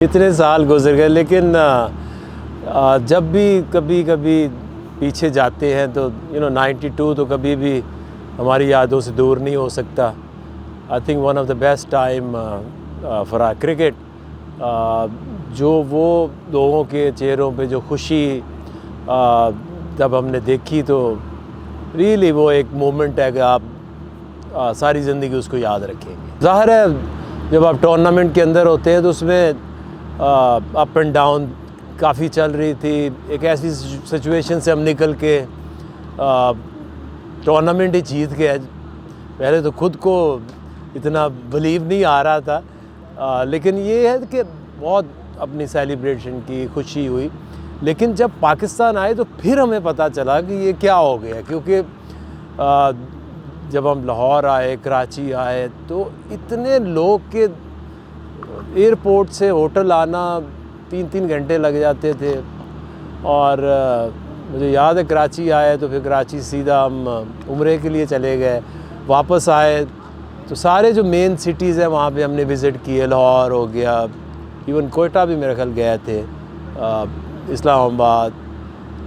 इतने साल गुजर गए, लेकिन जब भी कभी कभी पीछे जाते हैं तो 92 तो कभी भी हमारी यादों से दूर नहीं हो सकता। I think one of the best time for our cricket. जो वो लोगों के चेहरों पे जो खुशी जब हमने देखी तो रियली वो एक मोमेंट है कि आप सारी ज़िंदगी उसको याद रखेंगे। ज़ाहिर है जब आप टूर्नामेंट के अंदर होते हैं तो उसमें अप एंड डाउन काफ़ी चल रही थी। एक ऐसी सिचुएशन से हम निकल के टूर्नामेंट ही जीत गए। पहले तो खुद को इतना बिलीव नहीं आ रहा था, लेकिन ये है कि बहुत अपनी सेलिब्रेशन की खुशी हुई। लेकिन जब पाकिस्तान आए तो फिर हमें पता चला कि ये क्या हो गया, क्योंकि जब हम लाहौर आए, कराची आए, तो इतने लोग के एयरपोर्ट से होटल आना 3-3 घंटे लग जाते थे। और मुझे याद है कराची आए तो फिर कराची सीधा हम उम्रे के लिए चले गए। वापस आए तो सारे जो मेन सिटीज़ हैं वहाँ पे हमने विज़िट किए। लाहौर हो गया, इवन कोयटा भी मेरे ख्याल गए थे, इस्लामाबाद।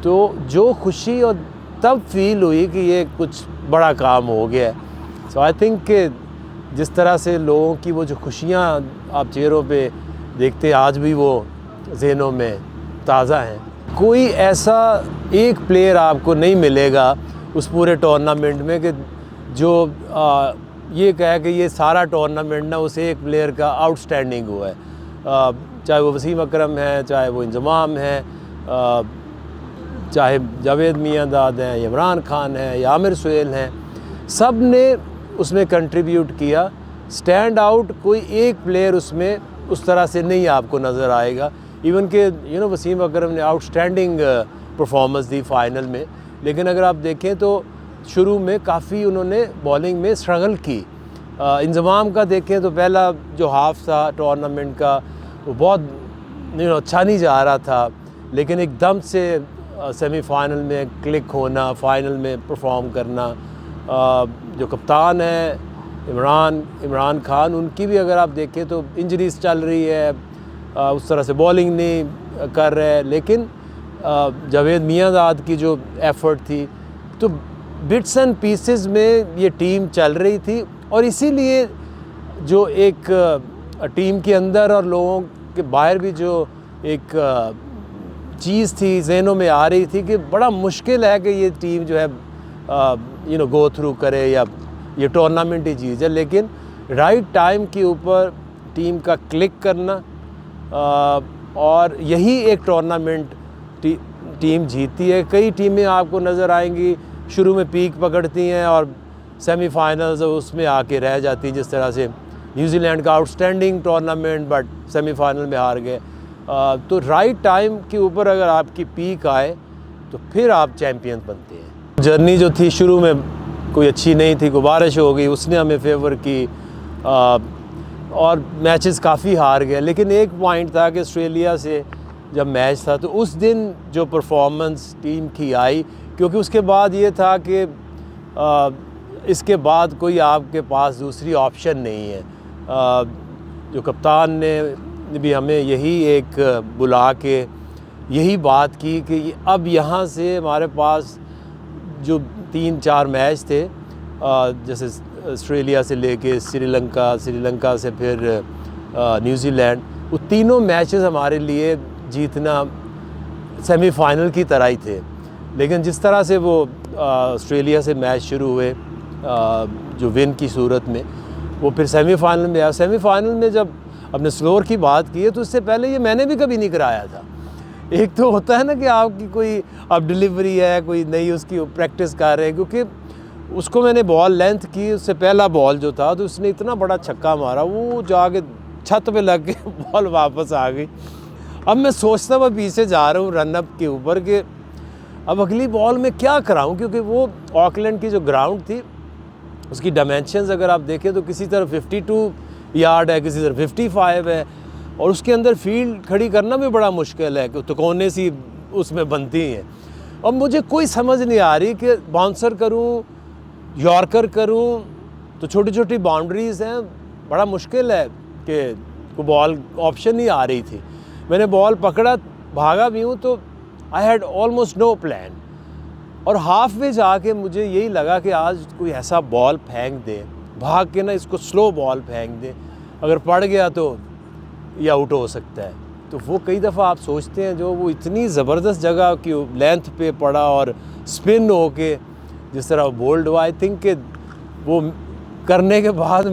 तो जो खुशी और तब फील हुई कि ये कुछ बड़ा काम हो गया है। सो आई थिंक कि जिस तरह से लोगों की वो जो खुशियाँ आप चेहरों पे देखते हैं आज भी वो ज़हनों में ताज़ा हैं। कोई ऐसा एक प्लेयर आपको नहीं मिलेगा उस पूरे टूर्नामेंट में कि जो ये कहे कि ये सारा टूर्नामेंट ना उस एक प्लेयर का आउटस्टैंडिंग हुआ है। चाहे वो वसीम अकरम है, चाहे वो इंज़माम है, चाहे जावेद मियांदाद हैं, इमरान खान है या आमिर सुहेल हैं, सब ने उसमें कंट्रीब्यूट किया। स्टैंड आउट कोई एक प्लेयर उसमें उस तरह से नहीं आपको नज़र आएगा। इवन के वसीम अकरम ने आउटस्टैंडिंग परफॉर्मेंस दी फाइनल में, लेकिन अगर आप देखें तो शुरू में काफ़ी उन्होंने बॉलिंग में स्ट्रगल की। इंज़माम का देखें तो पहला जो हाफ था टूर्नामेंट का वो बहुत अच्छा नहीं जा रहा था, लेकिन एकदम से सेमीफाइनल में क्लिक होना, फाइनल में परफॉर्म करना। जो कप्तान है इमरान खान, उनकी भी अगर आप देखें तो इंजरीज चल रही है, उस तरह से बॉलिंग नहीं कर रहे, लेकिन जावेद मियांदाद की जो एफ़र्ट थी, तो बिट्स एंड पीसेस में ये टीम चल रही थी। और इसीलिए जो एक टीम के अंदर और लोगों के बाहर भी जो एक चीज़ थी ज़हनों में आ रही थी कि बड़ा मुश्किल है कि ये टीम जो है गो थ्रू करे या ये टूर्नामेंट ही जीत जाए। लेकिन राइट टाइम के ऊपर टीम का क्लिक करना, और यही एक टूर्नामेंट टीम जीती है। कई टीमें आपको नज़र आएंगी शुरू में पीक पकड़ती हैं और सेमीफाइनल्स उसमें आके रह जाती हैं, जिस तरह से न्यूजीलैंड का आउटस्टैंडिंग टूर्नामेंट बट सेमीफाइनल में हार गए। तो राइट टाइम के ऊपर अगर आपकी पीक आए तो फिर आप चैम्पियन बनते हैं। जर्नी जो थी शुरू में कोई अच्छी नहीं थी, कोई बारिश हो गई उसने हमें फेवर की, और मैचेस काफ़ी हार गए। लेकिन एक पॉइंट था कि ऑस्ट्रेलिया से जब मैच था तो उस दिन जो परफॉर्मेंस टीम की आई, क्योंकि उसके बाद ये था कि इसके बाद कोई आपके पास दूसरी ऑप्शन नहीं है। जो कप्तान ने भी हमें यही एक बुला के यही बात की कि अब यहाँ से हमारे पास जो 3-4 मैच थे, जैसे ऑस्ट्रेलिया से लेके श्रीलंका से फिर न्यूजीलैंड, वो तीनों मैचेस हमारे लिए जीतना सेमीफाइनल की तरह ही थे। लेकिन जिस तरह से वो ऑस्ट्रेलिया से मैच शुरू हुए जो विन की सूरत में, वो फिर सेमीफाइनल में आया। सेमीफाइनल में जब अपने स्लोर की बात की है तो इससे पहले ये मैंने भी कभी नहीं कराया था। एक तो होता है ना कि आपकी कोई अब डिलीवरी है, कोई नई उसकी प्रैक्टिस कर रहे हैं, क्योंकि उसको मैंने बॉल लेंथ की, उससे पहला बॉल जो था तो उसने इतना बड़ा छक्का मारा, वो जाके छत पे लग के बॉल वापस आ गई। अब मैं सोचता हुआ पीछे जा रहा हूँ रनअप के ऊपर कि अब अगली बॉल में क्या कराऊँ, क्योंकि वो ऑकलैंड की जो ग्राउंड थी उसकी डायमेंशंस अगर आप देखें तो किसी तरह 52 यार्ड है, किसी तरह 55 है, और उसके अंदर फील्ड खड़ी करना भी बड़ा मुश्किल है, तो कोने सी उसमें बनती हैं। अब मुझे कोई समझ नहीं आ रही कि बाउंसर करूं, यॉर्कर करूं, तो छोटी छोटी बाउंड्रीज़ हैं, बड़ा मुश्किल है कि को बॉल ऑप्शन नहीं आ रही थी। मैंने बॉल पकड़ा, भागा भी हूँ, तो I had almost no plan. और हाफ वे जाके मुझे यही लगा कि आज कोई ऐसा बॉल फेंक दे, भाग के ना इसको स्लो बॉल फेंक दे, अगर पड़ गया तो ये आउट हो सकता है। तो वो कई दफ़ा आप सोचते हैं, जो वो इतनी ज़बरदस्त जगह की लेंथ पे पड़ा और स्पिन हो के जिस तरह बोल्ड हुआ, आई थिंक कि वो करने के बाद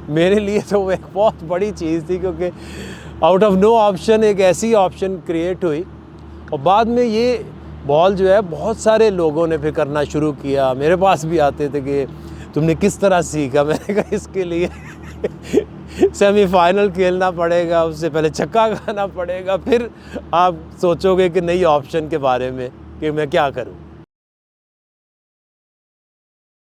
मेरे लिए तो वो एक बहुत बड़ी चीज़ थी, क्योंकि आउट ऑफ नो ऑप्शन एक ऐसी ऑप्शन क्रिएट हुई। और बाद में ये बॉल जो है बहुत सारे लोगों ने फिर करना शुरू किया, मेरे पास भी आते थे कि तुमने किस तरह सीखा। मैंने कहा इसके लिए सेमीफाइनल खेलना पड़ेगा, उससे पहले छक्का खाना पड़ेगा, फिर आप सोचोगे कि नई ऑप्शन के बारे में कि मैं क्या करूं।